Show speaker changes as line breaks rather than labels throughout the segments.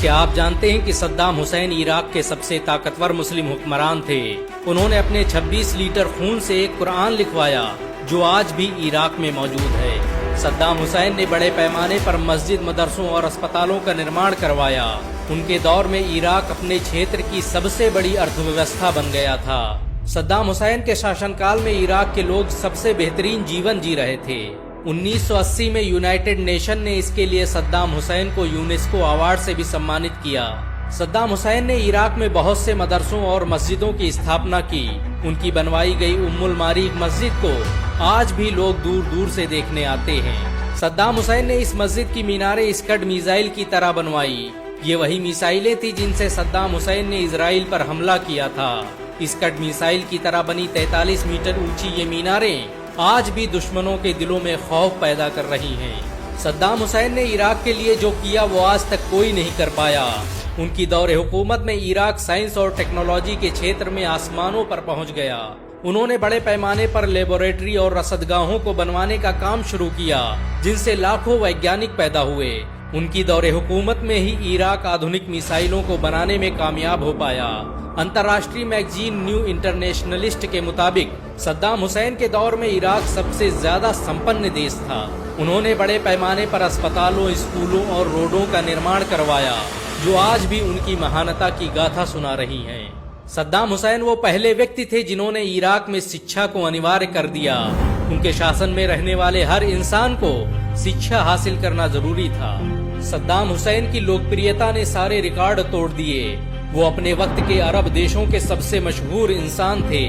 क्या आप जानते हैं कि सद्दाम हुसैन इराक के सबसे ताकतवर मुस्लिम हुक्मरान थे। उन्होंने अपने 26 लीटर खून से एक कुरान लिखवाया जो आज भी इराक में मौजूद है। सद्दाम हुसैन ने बड़े पैमाने पर मस्जिद, मदरसों और अस्पतालों का निर्माण करवाया। उनके दौर में इराक अपने क्षेत्र की सबसे बड़ी अर्थव्यवस्था बन गया था। सद्दाम हुसैन के शासनकाल में इराक के लोग सबसे बेहतरीन जीवन जी रहे थे। 1980 में यूनाइटेड नेशन ने इसके लिए सद्दाम हुसैन को यूनेस्को अवार्ड से भी सम्मानित किया। सद्दाम हुसैन ने इराक में बहुत से मदरसों और मस्जिदों की स्थापना की। उनकी बनवाई गई उम्मुल मारीक मस्जिद को आज भी लोग दूर दूर से देखने आते हैं। सद्दाम हुसैन ने इस मस्जिद की मीनारें स्कड मिसाइल की तरह बनवाई। ये वही मिसाइलें थी जिनसे सद्दाम हुसैन ने इजराइल पर हमला किया था। स्कड मिसाइल की तरह बनी 43 मीटर ऊंची ये मीनारें आज भी दुश्मनों के दिलों में खौफ पैदा कर रही हैं। सद्दाम हुसैन ने इराक के लिए जो किया वो आज तक कोई नहीं कर पाया। उनकी दौरे हुकूमत में इराक साइंस और टेक्नोलॉजी के क्षेत्र में आसमानों पर पहुंच गया। उन्होंने बड़े पैमाने पर लेबोरेटरी और रसदगाहों को बनवाने का काम शुरू किया जिनसे लाखों वैज्ञानिक पैदा हुए। उनकी दौरे हुकूमत में ही इराक आधुनिक मिसाइलों को बनाने में कामयाब हो पाया। अंतर्राष्ट्रीय मैगजीन न्यू इंटरनेशनलिस्ट के मुताबिक सद्दाम हुसैन के दौर में इराक सबसे ज्यादा संपन्न देश था। उन्होंने बड़े पैमाने पर अस्पतालों, स्कूलों और रोडों का निर्माण करवाया जो आज भी उनकी महानता की गाथा सुना रही हैं। सद्दाम हुसैन वो पहले व्यक्ति थे जिन्होंने इराक में शिक्षा को अनिवार्य कर दिया। उनके शासन में रहने वाले हर इंसान को शिक्षा हासिल करना जरूरी था। सद्दाम हुसैन की लोकप्रियता ने सारे रिकॉर्ड तोड़ दिए। वो अपने वक्त के अरब देशों के सबसे मशहूर इंसान थे।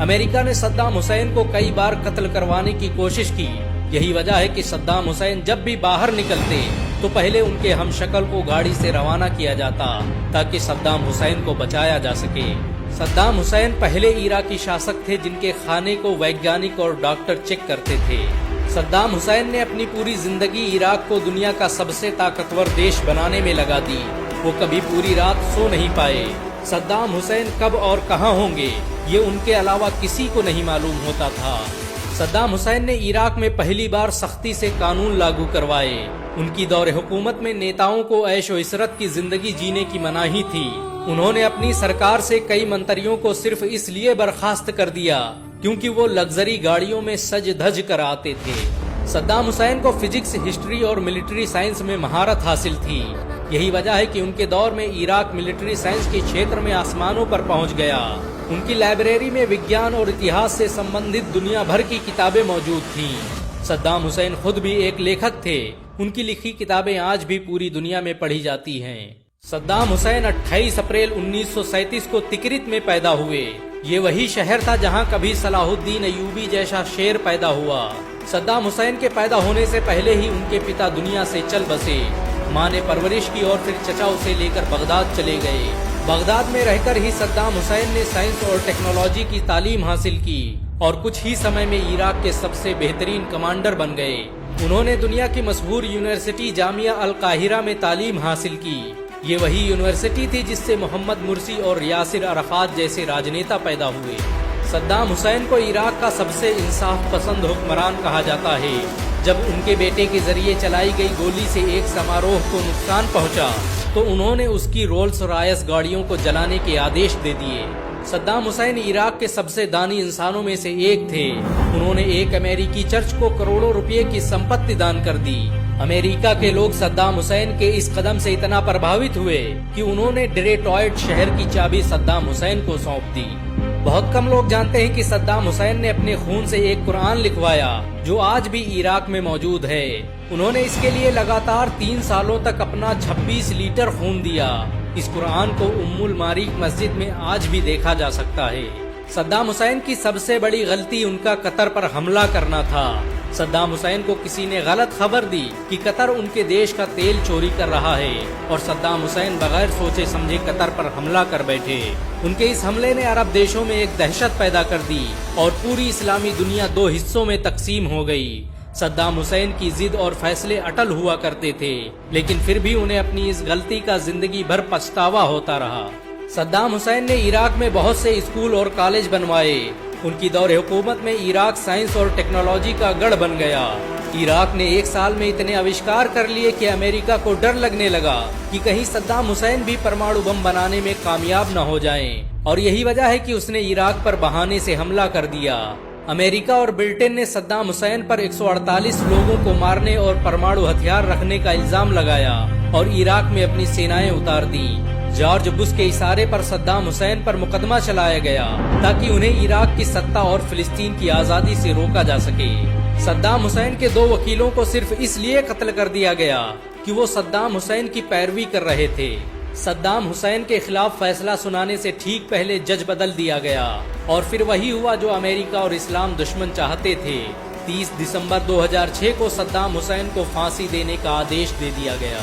अमेरिका ने सद्दाम हुसैन को कई बार कत्ल करवाने की कोशिश की। यही वजह है कि सद्दाम हुसैन जब भी बाहर निकलते तो पहले उनके हमशक्ल को गाड़ी से रवाना किया जाता ताकि सद्दाम हुसैन को बचाया जा सके। सद्दाम हुसैन पहले इराकी शासक थे जिनके खाने को वैज्ञानिक और डॉक्टर चेक करते थे। सद्दाम हुसैन ने अपनी पूरी जिंदगी इराक को दुनिया का सबसे ताकतवर देश बनाने में लगा दी। वो कभी पूरी रात सो नहीं पाए। सद्दाम हुसैन कब और कहां होंगे ये उनके अलावा किसी को नहीं मालूम होता था। सद्दाम हुसैन ने इराक में पहली बार सख्ती से कानून लागू करवाए। उनकी दौरे हुकूमत में नेताओं को ऐशो इशरत की जिंदगी जीने की मनाही थी। उन्होंने अपनी सरकार से कई मंत्रियों को सिर्फ इसलिए बर्खास्त कर दिया क्योंकि वो लग्जरी गाड़ियों में सज धज कर आते थे। सद्दाम हुसैन को फिजिक्स, हिस्ट्री और मिलिट्री साइंस में महारत हासिल थी। यही वजह है कि उनके दौर में इराक मिलिट्री साइंस के क्षेत्र में आसमानों पर पहुंच गया। उनकी लाइब्रेरी में विज्ञान और इतिहास से संबंधित दुनिया भर की किताबें मौजूद थीं। सद्दाम हुसैन खुद भी एक लेखक थे। उनकी लिखी किताबें आज भी पूरी दुनिया में पढ़ी जाती हैं। सद्दाम हुसैन 28 अप्रैल 1937 को तिकरित में पैदा हुए। ये वही शहर था जहां कभी सलाहुद्दीन अयूबी जैसा शेर पैदा हुआ। सद्दाम हुसैन के पैदा होने से पहले ही उनके पिता दुनिया से चल बसे। माँ ने परवरिश की और फिर चचा उसे लेकर बगदाद चले गए। बगदाद में रहकर ही सद्दाम हुसैन ने साइंस और टेक्नोलॉजी की तालीम हासिल की और कुछ ही समय में इराक के सबसे बेहतरीन कमांडर बन गए। उन्होंने दुनिया की मशहूर यूनिवर्सिटी जामिया अल काहिरा में तालीम हासिल की। ये वही यूनिवर्सिटी थी जिससे मोहम्मद मुर्सी और यासिर अराफात जैसे राजनेता पैदा हुए। सद्दाम हुसैन को इराक का सबसे इंसाफ पसंद हुक्मरान कहा जाता है। जब उनके बेटे के जरिए चलाई गई गोली से एक समारोह को नुकसान पहुंचा तो उन्होंने उसकी रोल्स रॉयस गाड़ियों को जलाने के आदेश दे दिए। सद्दाम हुसैन इराक के सबसे दानी इंसानों में से एक थे। उन्होंने एक अमेरिकी चर्च को करोड़ों रुपए की संपत्ति दान कर दी। अमेरिका के लोग सद्दाम हुसैन के इस कदम से इतना प्रभावित हुए कि उन्होंने डेट्रॉयट शहर की चाबी सद्दाम हुसैन को सौंप दी। बहुत कम लोग जानते हैं कि सद्दाम हुसैन ने अपने खून से एक कुरान लिखवाया जो आज भी इराक में मौजूद है। उन्होंने इसके लिए लगातार 3 सालों तक अपना 26 लीटर खून दिया। इस कुरान को उम्मुल मारीक मस्जिद में आज भी देखा जा सकता है। सद्दाम हुसैन की सबसे बड़ी गलती उनका कतर पर हमला करना था। सद्दाम हुसैन को किसी ने गलत खबर दी कि कतर उनके देश का तेल चोरी कर रहा है और सद्दाम हुसैन बगैर सोचे समझे कतर पर हमला कर बैठे। उनके इस हमले ने अरब देशों में एक दहशत पैदा कर दी और पूरी इस्लामी दुनिया 2 हिस्सों में तकसीम हो गई। सद्दाम हुसैन की जिद और फैसले अटल हुआ करते थे, लेकिन फिर भी उन्हें अपनी इस गलती का जिंदगी भर पछतावा होता रहा। सद्दाम हुसैन ने इराक में बहुत से स्कूल और कॉलेज बनवाए। उनकी दौर हुकूमत में इराक साइंस और टेक्नोलॉजी का गढ़ बन गया। इराक ने एक साल में इतने आविष्कार कर लिए कि अमेरिका को डर लगने लगा कि कहीं सद्दाम हुसैन भी परमाणु बम बनाने में कामयाब न हो जाएं। और यही वजह है कि उसने इराक पर बहाने से हमला कर दिया। अमेरिका और ब्रिटेन ने सद्दाम हुसैन पर 148 लोगों को मारने और परमाणु हथियार रखने का इल्जाम लगाया और इराक में अपनी सेनाएं उतार दी। जॉर्ज बुश के इशारे पर सद्दाम हुसैन पर मुकदमा चलाया गया ताकि उन्हें इराक की सत्ता और फिलिस्तीन की आजादी से रोका जा सके। सद्दाम हुसैन के 2 वकीलों को सिर्फ इसलिए कत्ल कर दिया गया कि वो सद्दाम हुसैन की पैरवी कर रहे थे। सद्दाम हुसैन के खिलाफ फैसला सुनाने से ठीक पहले जज बदल दिया गया और फिर वही हुआ जो अमेरिका और इस्लाम दुश्मन चाहते थे। 30 दिसंबर 2006 को सद्दाम हुसैन को फांसी देने का आदेश दे दिया गया।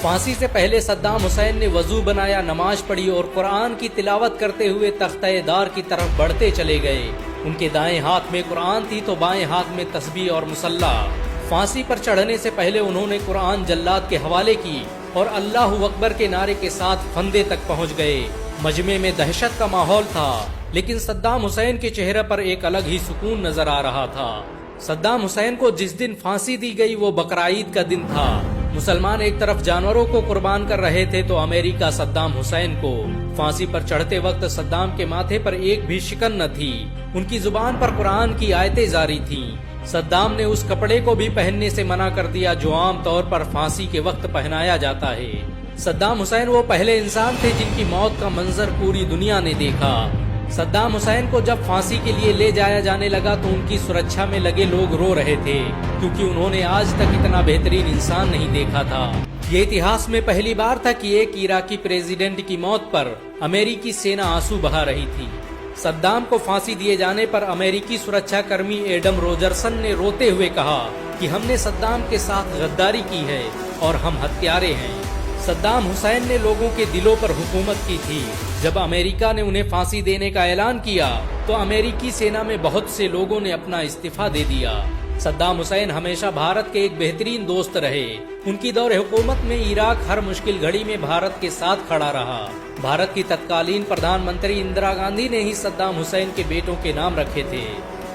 फांसी से पहले सद्दाम हुसैन ने वजू बनाया, नमाज पढ़ी और कुरान की तिलावत करते हुए तख्ते-ए-दार की तरफ बढ़ते चले गए। उनके दाएं हाथ में कुरान थी तो बाएं हाथ में तस्बीह और मुसल्ला। फांसी पर चढ़ने से पहले उन्होंने कुरान जल्लाद के हवाले की और अल्लाहु अकबर के नारे के साथ फंदे तक पहुंच गए। मजमे में दहशत का माहौल था, लेकिन सद्दाम हुसैन के चेहरे पर एक अलग ही सुकून नजर आ रहा था। सद्दाम हुसैन को जिस दिन फांसी दी गई वो बकराईद का दिन था। मुसलमान एक तरफ जानवरों को कुर्बान कर रहे थे तो अमेरिका सद्दाम हुसैन को। फांसी पर चढ़ते वक्त सद्दाम के माथे पर एक भी शिकन न थी। उनकी जुबान पर कुरान की आयतें जारी थीं। सद्दाम ने उस कपड़े को भी पहनने से मना कर दिया जो आम तौर पर फांसी के वक्त पहनाया जाता है। सद्दाम हुसैन वो पहले इंसान थे जिनकी मौत का मंजर पूरी दुनिया ने देखा। सद्दाम हुसैन को जब फांसी के लिए ले जाया जाने लगा तो उनकी सुरक्षा में लगे लोग रो रहे थे, क्योंकि उन्होंने आज तक इतना बेहतरीन इंसान नहीं देखा था। ये इतिहास में पहली बार था कि एक इराकी प्रेसिडेंट की मौत पर अमेरिकी सेना आंसू बहा रही थी। सद्दाम को फांसी दिए जाने पर अमेरिकी सुरक्षा कर्मी एडम रोजरसन ने रोते हुए कहा कि हमने सद्दाम के साथ गद्दारी की है और हम हत्यारे हैं। सद्दाम हुसैन ने लोगों के दिलों पर हुकूमत की थी। जब अमेरिका ने उन्हें फांसी देने का ऐलान किया तो अमेरिकी सेना में बहुत से लोगों ने अपना इस्तीफा दे दिया। सद्दाम हुसैन हमेशा भारत के एक बेहतरीन दोस्त रहे। उनकी दौर हुकूमत में इराक हर मुश्किल घड़ी में भारत के साथ खड़ा रहा। भारत की तत्कालीन प्रधानमंत्री इंदिरा गांधी ने ही सद्दाम हुसैन के बेटों के नाम रखे थे।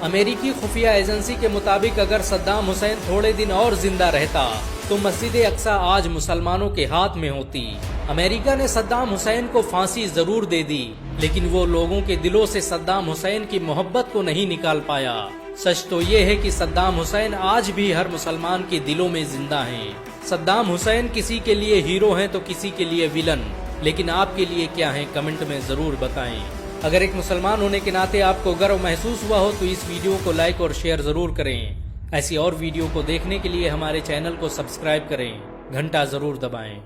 अमेरिकी खुफिया एजेंसी के मुताबिक अगर सद्दाम हुसैन थोड़े दिन और जिंदा रहता तो मस्जिद अक्सा आज मुसलमानों के हाथ में होती। अमेरिका ने सद्दाम हुसैन को फांसी जरूर दे दी, लेकिन वो लोगों के दिलों से सद्दाम हुसैन की मोहब्बत को नहीं निकाल पाया। सच तो ये है कि सद्दाम हुसैन आज भी हर मुसलमान के दिलों में जिंदा हैं। सद्दाम हुसैन किसी के लिए हीरो हैं तो किसी के लिए विलन, लेकिन आपके लिए क्या है कमेंट में जरूर बताएं। अगर एक मुसलमान होने के नाते आपको गर्व महसूस हुआ हो तो इस वीडियो को लाइक और शेयर जरूर करें। ऐसी और वीडियो को देखने के लिए हमारे चैनल को सब्सक्राइब करें, घंटा जरूर दबाएं।